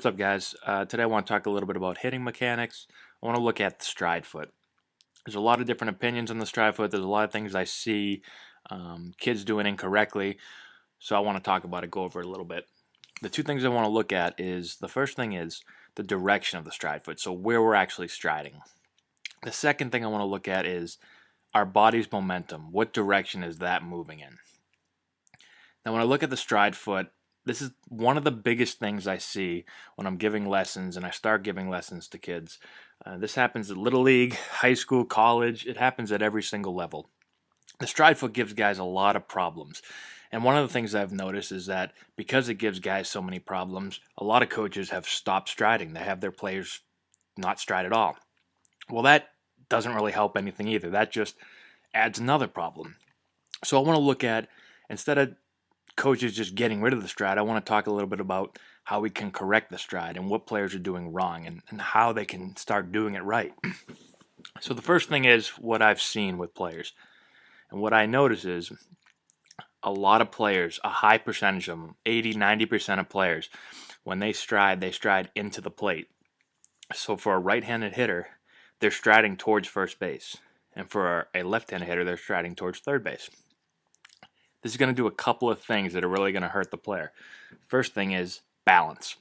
What's up, guys? Today I want to talk a little bit about hitting mechanics. I want to look at the stride foot. There's a lot of different opinions on the stride foot. There's a lot of things I see kids doing incorrectly, so I want to talk about it, go over it a little bit. The two things I want to look at is, the first thing is the direction of the stride foot, so where we're actually striding. The second thing I want to look at is our body's momentum. What direction is that moving in? Now, when I look at the stride foot, this is one of the biggest things I see when I'm giving lessons, and I start giving lessons to kids. This happens at Little League, high school, college. It happens at every single level. The stride foot gives guys a lot of problems. And one of the things I've noticed is that because it gives guys so many problems, a lot of coaches have stopped striding. They have their players not stride at all. Well, that doesn't really help anything either. That just adds another problem. So I want to look at, instead of coaches just getting rid of the stride, I want to talk a little bit about how we can correct the stride and what players are doing wrong and how they can start doing it right. So the first thing is what I've seen with players. And what I notice is a lot of players, a high percentage of them, 80-90% of players, when they stride into the plate. So for a right-handed hitter, they're striding towards first base. And for a left-handed hitter, they're striding towards third base. This is going to do a couple of things that are really going to hurt the player. First thing is balance.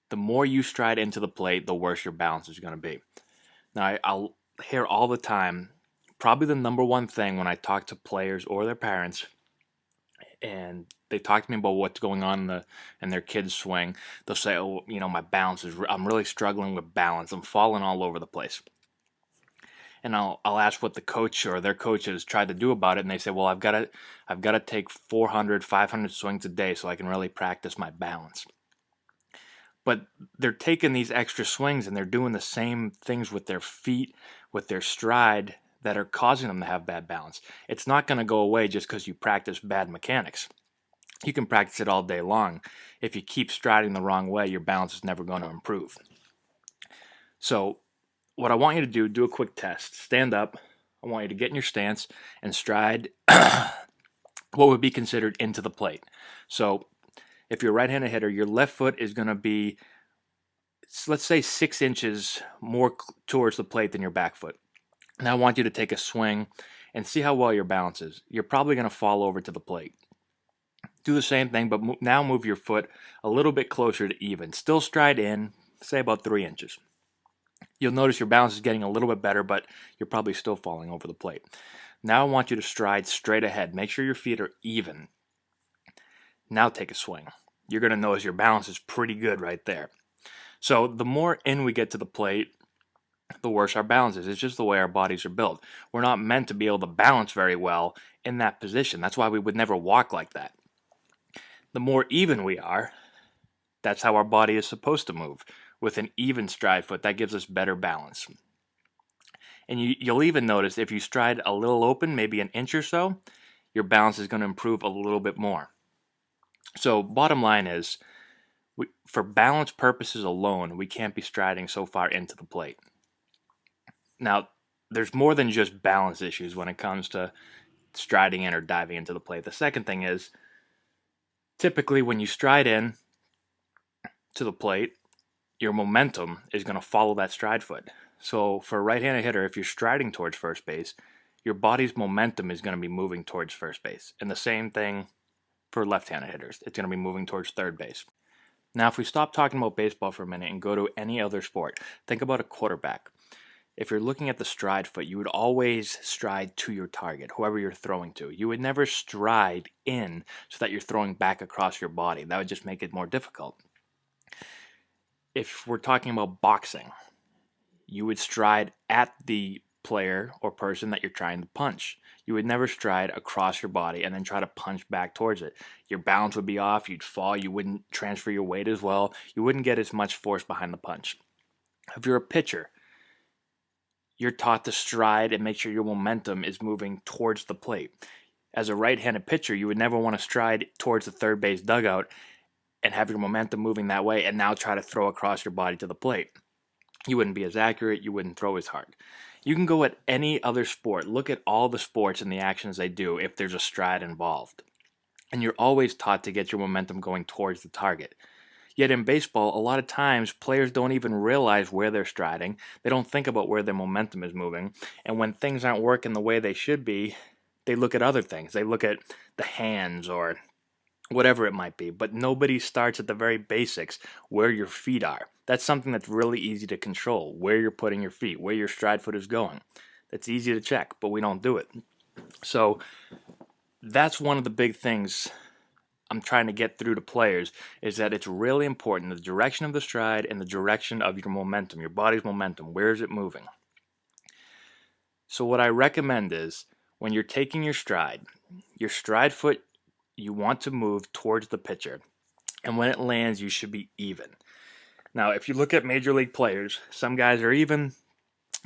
The more you stride into the plate, the worse your balance is going to be. Now, I'll hear all the time, probably the number one thing when I talk to players or their parents, and they talk to me about what's going on in their kid's swing, they'll say, oh, my balance is, I'm really struggling with balance. I'm falling all over the place. And I'll ask what the coach or their coach has tried to do about it, and they say, well, I've got to take 400, 500 swings a day so I can really practice my balance. But they're taking these extra swings and they're doing the same things with their feet, with their stride, that are causing them to have bad balance. It's not going to go away just because you practice bad mechanics. You can practice it all day long. If you keep striding the wrong way, your balance is never going to improve. So what I want you to do a quick test. Stand up. I want you to get in your stance and stride what would be considered into the plate. So if you're a right-handed hitter, your left foot is going to be, let's say, 6 inches more towards the plate than your back foot. Now I want you to take a swing and see how well your balance is. You're probably going to fall over to the plate. Do the same thing, but now move your foot a little bit closer to even. Still stride in, say about 3 inches. You'll notice your balance is getting a little bit better, but you're probably still falling over the plate. Now I want you to stride straight ahead. Make sure your feet are even. Now take a swing. You're going to notice your balance is pretty good right there. So the more in we get to the plate, the worse our balance is. It's just the way our bodies are built. We're not meant to be able to balance very well in that position. That's why we would never walk like that. The more even we are, that's how our body is supposed to move. With an even stride foot, that gives us better balance. And you'll even notice if you stride a little open, maybe an inch or so, your balance is going to improve a little bit more. So bottom line is, for balance purposes alone, we can't be striding so far into the plate. Now, there's more than just balance issues when it comes to striding in or diving into the plate. The second thing is, typically when you stride in to the plate, your momentum is going to follow that stride foot. So for a right-handed hitter, if you're striding towards first base, your body's momentum is going to be moving towards first base. And the same thing for left-handed hitters. It's going to be moving towards third base. Now, if we stop talking about baseball for a minute and go to any other sport, think about a quarterback. If you're looking at the stride foot, you would always stride to your target, whoever you're throwing to. You would never stride in so that you're throwing back across your body. That would just make it more difficult. If we're talking about boxing, you would stride at the player or person that you're trying to punch. You would never stride across your body and then try to punch back towards it. Your balance would be off, you'd fall, you wouldn't transfer your weight as well, you wouldn't get as much force behind the punch. If you're a pitcher, you're taught to stride and make sure your momentum is moving towards the plate. As a right-handed pitcher, you would never want to stride towards the third base dugout and have your momentum moving that way and now try to throw across your body to the plate. You wouldn't be as accurate, you wouldn't throw as hard. You can go at any other sport, look at all the sports and the actions they do if there's a stride involved. And you're always taught to get your momentum going towards the target. Yet in baseball, a lot of times players don't even realize where they're striding. They don't think about where their momentum is moving. And when things aren't working the way they should be, they look at other things. They look at the hands or whatever it might be. But nobody starts at the very basics, where your feet are. That's something that's really easy to control, where you're putting your feet, where your stride foot is going. That's easy to check, but we don't do it. So that's one of the big things I'm trying to get through to players, is that it's really important, the direction of the stride and the direction of your momentum, your body's momentum. Where is it moving? So what I recommend is, when you're taking your stride foot, you want to move towards the pitcher. And when it lands, you should be even. Now, if you look at major league players, some guys are even,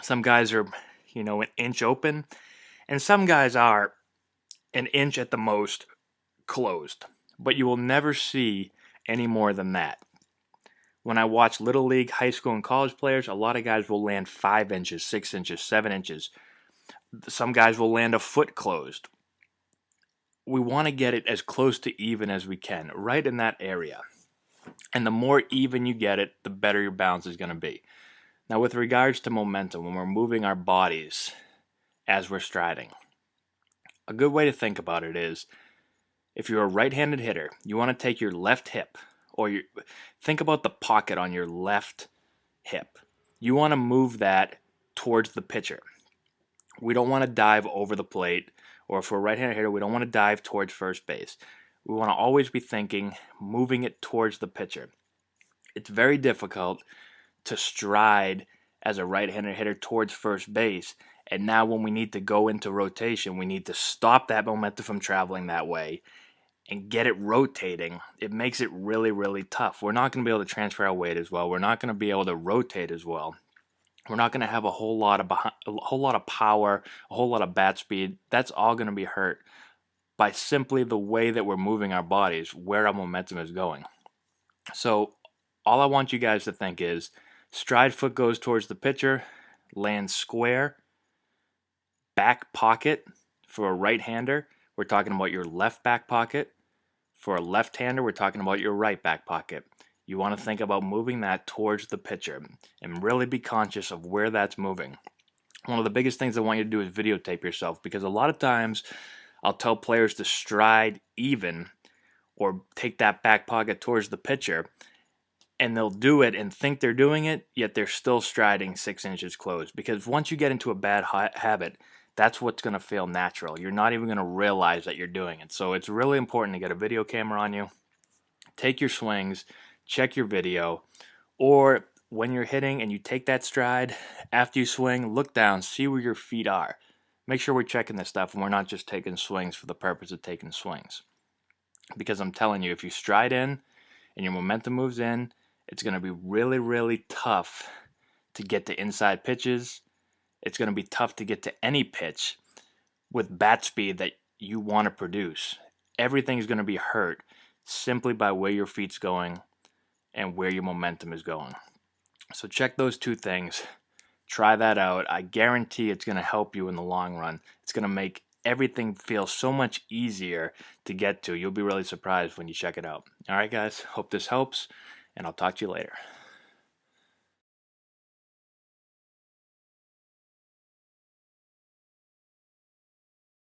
some guys are, an inch open, and some guys are an inch at the most closed. But you will never see any more than that. When I watch Little League, high school, and college players, a lot of guys will land 5 inches, 6 inches, 7 inches. Some guys will land a foot closed. We want to get it as close to even as we can, right in that area. And the more even you get it, the better your balance is going to be. Now, with regards to momentum, when we're moving our bodies as we're striding, a good way to think about it is, if you're a right-handed hitter, you want to take your left hip, think about the pocket on your left hip. You want to move that towards the pitcher. We don't want to dive over the plate, or if we're a right-handed hitter, we don't want to dive towards first base. We want to always be thinking, moving it towards the pitcher. It's very difficult to stride as a right-handed hitter towards first base, and now when we need to go into rotation, we need to stop that momentum from traveling that way and get it rotating. It makes it really, really tough. We're not going to be able to transfer our weight as well. We're not going to be able to rotate as well. We're not going to have a whole lot of power, a whole lot of bat speed. That's all going to be hurt by simply the way that we're moving our bodies, where our momentum is going. So all I want you guys to think is, stride foot goes towards the pitcher, lands square, back pocket for a right-hander. We're talking about your left back pocket. For a left-hander, we're talking about your right back pocket. You want to think about moving that towards the pitcher and really be conscious of where that's moving. One of the biggest things I want you to do is videotape yourself, because a lot of times I'll tell players to stride even or take that back pocket towards the pitcher, and they'll do it and think they're doing it, yet they're still striding 6 inches closed. Because once you get into a bad habit, that's what's going to feel natural. You're not even going to realize that you're doing it. So it's really important to get a video camera on you. Take your swings, check your video, or when you're hitting and you take that stride, after you swing, look down, see where your feet are. Make sure we're checking this stuff and we're not just taking swings for the purpose of taking swings. Because I'm telling you, if you stride in and your momentum moves in, it's going to be really, really tough to get to inside pitches. It's going to be tough to get to any pitch with bat speed that you want to produce. Everything is going to be hurt simply by where your feet's going and where your momentum is going. So check those two things. Try that out. I guarantee it's going to help you in the long run. It's going to make everything feel so much easier to get to. You'll be really surprised when you check it out. All right, guys. Hope this helps, and I'll talk to you later.